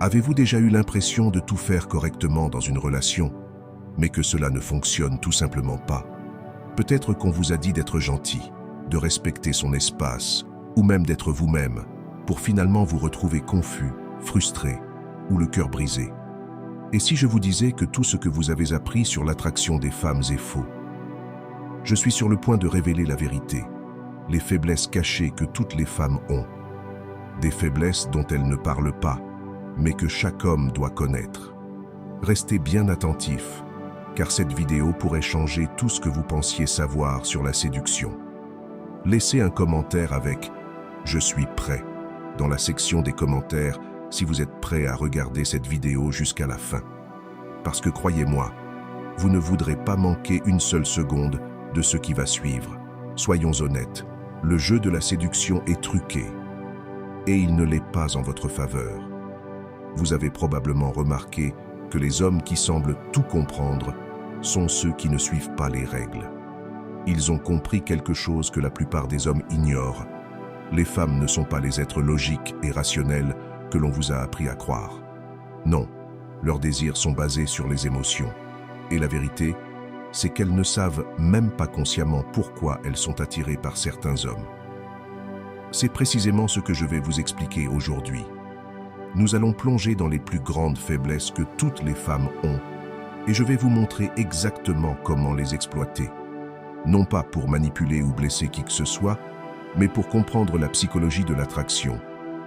Avez-vous déjà eu l'impression de tout faire correctement dans une relation, mais que cela ne fonctionne tout simplement pas? Peut-être qu'on vous a dit d'être gentil, de respecter son espace, ou même d'être vous-même, pour finalement vous retrouver confus, frustré, ou le cœur brisé. Et si je vous disais que tout ce que vous avez appris sur l'attraction des femmes est faux? Je suis sur le point de révéler la vérité, les faiblesses cachées que toutes les femmes ont. Des faiblesses dont elles ne parlent pas, mais que chaque homme doit connaître. Restez bien attentifs, car cette vidéo pourrait changer tout ce que vous pensiez savoir sur la séduction. Laissez un commentaire avec « Je suis prêt » dans la section des commentaires si vous êtes prêt à regarder cette vidéo jusqu'à la fin. Parce que croyez-moi, vous ne voudrez pas manquer une seule seconde de ce qui va suivre. Soyons honnêtes, le jeu de la séduction est truqué, et il ne l'est pas en votre faveur. Vous avez probablement remarqué que les hommes qui semblent tout comprendre sont ceux qui ne suivent pas les règles. Ils ont compris quelque chose que la plupart des hommes ignorent. Les femmes ne sont pas les êtres logiques et rationnels que l'on vous a appris à croire. Non, leurs désirs sont basés sur les émotions. Et la vérité, c'est qu'elles ne savent même pas consciemment pourquoi elles sont attirées par certains hommes. C'est précisément ce que je vais vous expliquer aujourd'hui. Nous allons plonger dans les plus grandes faiblesses que toutes les femmes ont, et je vais vous montrer exactement comment les exploiter. Non pas pour manipuler ou blesser qui que ce soit, mais pour comprendre la psychologie de l'attraction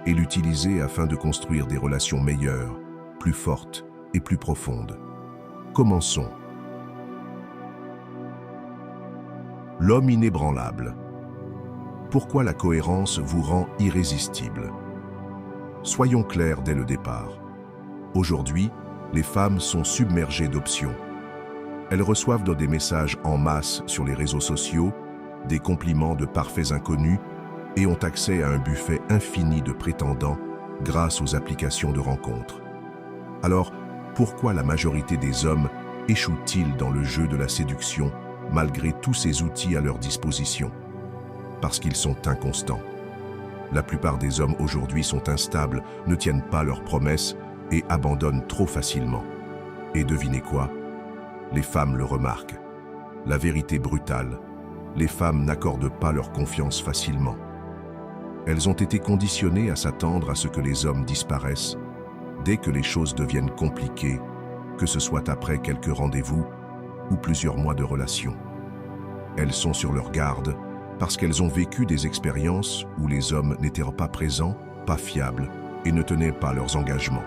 et l'utiliser afin de construire des relations meilleures, plus fortes et plus profondes. Commençons. L'homme inébranlable. Pourquoi la cohérence vous rend irrésistible? Soyons clairs dès le départ. Aujourd'hui, les femmes sont submergées d'options. Elles reçoivent des messages en masse sur les réseaux sociaux, des compliments de parfaits inconnus et ont accès à un buffet infini de prétendants grâce aux applications de rencontres. Alors, pourquoi la majorité des hommes échouent-ils dans le jeu de la séduction malgré tous ces outils à leur disposition? Parce qu'ils sont inconstants. La plupart des hommes aujourd'hui sont instables, ne tiennent pas leurs promesses et abandonnent trop facilement. Et devinez quoi? Les femmes le remarquent. La vérité brutale, les femmes n'accordent pas leur confiance facilement. Elles ont été conditionnées à s'attendre à ce que les hommes disparaissent dès que les choses deviennent compliquées, que ce soit après quelques rendez-vous ou plusieurs mois de relation. Elles sont sur leur garde parce qu'elles ont vécu des expériences où les hommes n'étaient pas présents, pas fiables et ne tenaient pas leurs engagements.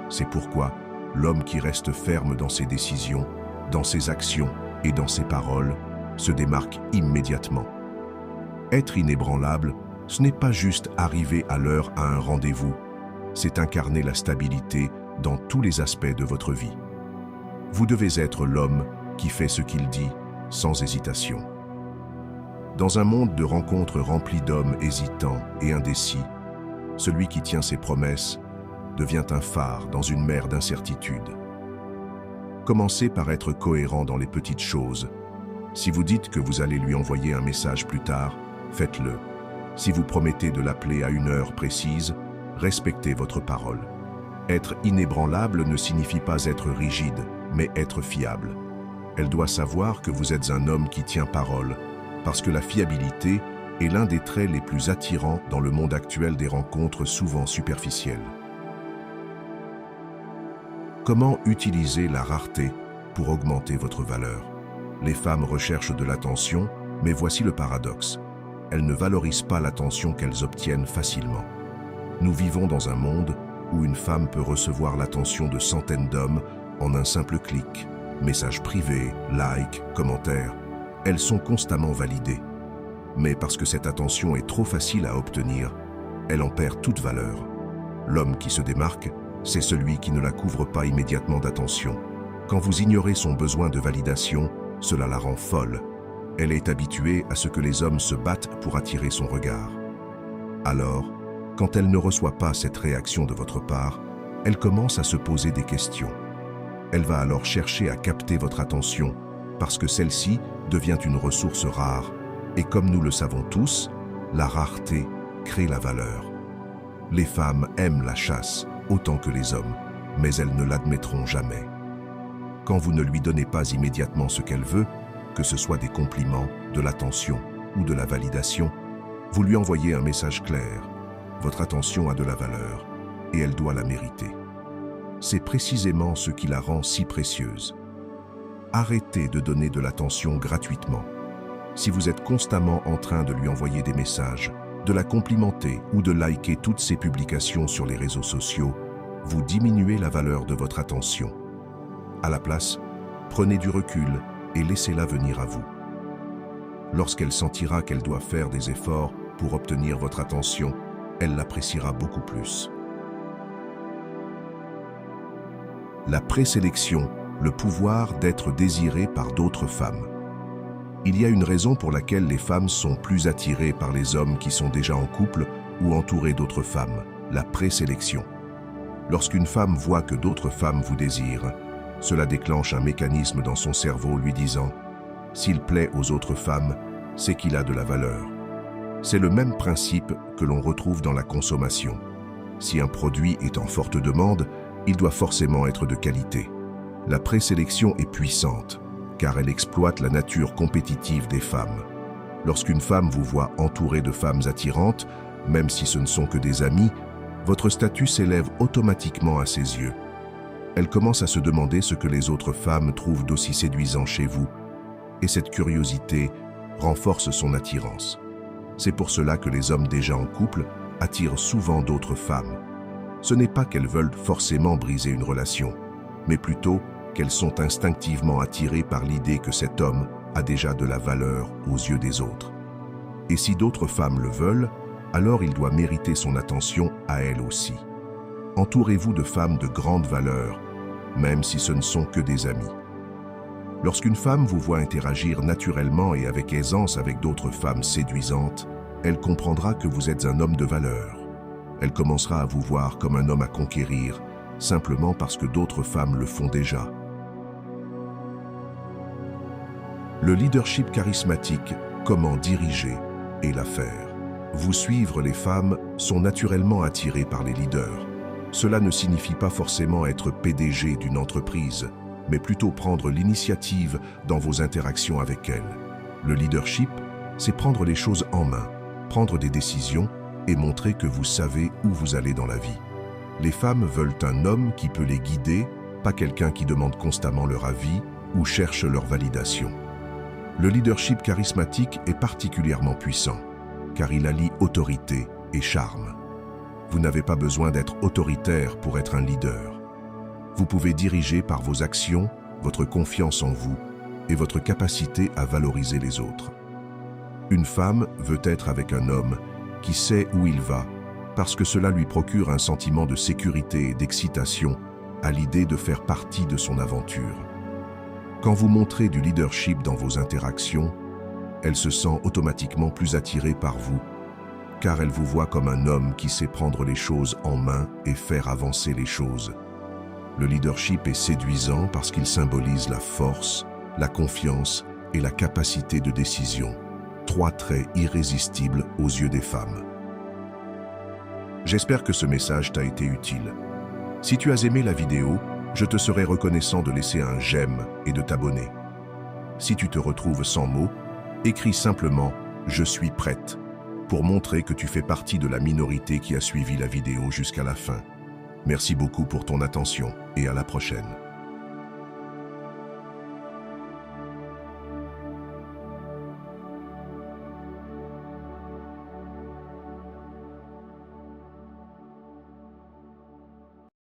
C'est pourquoi l'homme qui reste ferme dans ses décisions, dans ses actions et dans ses paroles se démarque immédiatement. Être inébranlable, ce n'est pas juste arriver à l'heure à un rendez-vous, c'est incarner la stabilité dans tous les aspects de votre vie. Vous devez être l'homme qui fait ce qu'il dit sans hésitation. Dans un monde de rencontres rempli d'hommes hésitants et indécis, celui qui tient ses promesses devient un phare dans une mer d'incertitude. Commencez par être cohérent dans les petites choses. Si vous dites que vous allez lui envoyer un message plus tard, faites-le. Si vous promettez de l'appeler à une heure précise, respectez votre parole. Être inébranlable ne signifie pas être rigide, mais être fiable. Elle doit savoir que vous êtes un homme qui tient parole, parce que la fiabilité est l'un des traits les plus attirants dans le monde actuel des rencontres souvent superficielles. Comment utiliser la rareté pour augmenter votre valeur? Les femmes recherchent de l'attention, mais voici le paradoxe. Elles ne valorisent pas l'attention qu'elles obtiennent facilement. Nous vivons dans un monde où une femme peut recevoir l'attention de centaines d'hommes en un simple clic. Messages privés, likes, commentaires. Elles sont constamment validées. Mais parce que cette attention est trop facile à obtenir, elle en perd toute valeur. L'homme qui se démarque, c'est celui qui ne la couvre pas immédiatement d'attention. Quand vous ignorez son besoin de validation, cela la rend folle. Elle est habituée à ce que les hommes se battent pour attirer son regard. Alors, quand elle ne reçoit pas cette réaction de votre part, elle commence à se poser des questions. Elle va alors chercher à capter votre attention, parce que celle-ci devient une ressource rare. Et comme nous le savons tous, la rareté crée la valeur. Les femmes aiment la chasse, autant que les hommes, mais elles ne l'admettront jamais. Quand vous ne lui donnez pas immédiatement ce qu'elle veut, que ce soit des compliments, de l'attention ou de la validation, vous lui envoyez un message clair. Votre attention a de la valeur et elle doit la mériter. C'est précisément ce qui la rend si précieuse. Arrêtez de donner de l'attention gratuitement. Si vous êtes constamment en train de lui envoyer des messages, de la complimenter ou de liker toutes ses publications sur les réseaux sociaux, vous diminuez la valeur de votre attention. À la place, prenez du recul et laissez-la venir à vous. Lorsqu'elle sentira qu'elle doit faire des efforts pour obtenir votre attention, elle l'appréciera beaucoup plus. La présélection, le pouvoir d'être désiré par d'autres femmes. Il y a une raison pour laquelle les femmes sont plus attirées par les hommes qui sont déjà en couple ou entourés d'autres femmes, la présélection. Lorsqu'une femme voit que d'autres femmes vous désirent, cela déclenche un mécanisme dans son cerveau lui disant « S'il plaît aux autres femmes, c'est qu'il a de la valeur ». C'est le même principe que l'on retrouve dans la consommation. Si un produit est en forte demande, il doit forcément être de qualité. La présélection est puissante, car elle exploite la nature compétitive des femmes. Lorsqu'une femme vous voit entourée de femmes attirantes, même si ce ne sont que des amies, votre statut s'élève automatiquement à ses yeux. Elle commence à se demander ce que les autres femmes trouvent d'aussi séduisant chez vous, et cette curiosité renforce son attirance. C'est pour cela que les hommes déjà en couple attirent souvent d'autres femmes. Ce n'est pas qu'elles veulent forcément briser une relation, mais plutôt qu'elles sont instinctivement attirées par l'idée que cet homme a déjà de la valeur aux yeux des autres. Et si d'autres femmes le veulent, alors il doit mériter son attention à elle aussi. Entourez-vous de femmes de grande valeur, même si ce ne sont que des amis. Lorsqu'une femme vous voit interagir naturellement et avec aisance avec d'autres femmes séduisantes, elle comprendra que vous êtes un homme de valeur. Elle commencera à vous voir comme un homme à conquérir, simplement parce que d'autres femmes le font déjà. Le leadership charismatique, comment diriger et la faire. Vous suivre les femmes sont naturellement attirées par les leaders. Cela ne signifie pas forcément être PDG d'une entreprise, mais plutôt prendre l'initiative dans vos interactions avec elles. Le leadership, c'est prendre les choses en main, prendre des décisions et montrer que vous savez où vous allez dans la vie. Les femmes veulent un homme qui peut les guider, pas quelqu'un qui demande constamment leur avis ou cherche leur validation. Le leadership charismatique est particulièrement puissant, car il allie autorité et charme. Vous n'avez pas besoin d'être autoritaire pour être un leader. Vous pouvez diriger par vos actions, votre confiance en vous et votre capacité à valoriser les autres. Une femme veut être avec un homme qui sait où il va, parce que cela lui procure un sentiment de sécurité et d'excitation à l'idée de faire partie de son aventure. Quand vous montrez du leadership dans vos interactions, elle se sent automatiquement plus attirée par vous, car elle vous voit comme un homme qui sait prendre les choses en main et faire avancer les choses. Le leadership est séduisant parce qu'il symbolise la force, la confiance et la capacité de décision. 3 traits irrésistibles aux yeux des femmes. J'espère que ce message t'a été utile. Si tu as aimé la vidéo, je te serai reconnaissant de laisser un j'aime et de t'abonner. Si tu te retrouves sans mots, écris simplement « Je suis prête » pour montrer que tu fais partie de la minorité qui a suivi la vidéo jusqu'à la fin. Merci beaucoup pour ton attention et à la prochaine.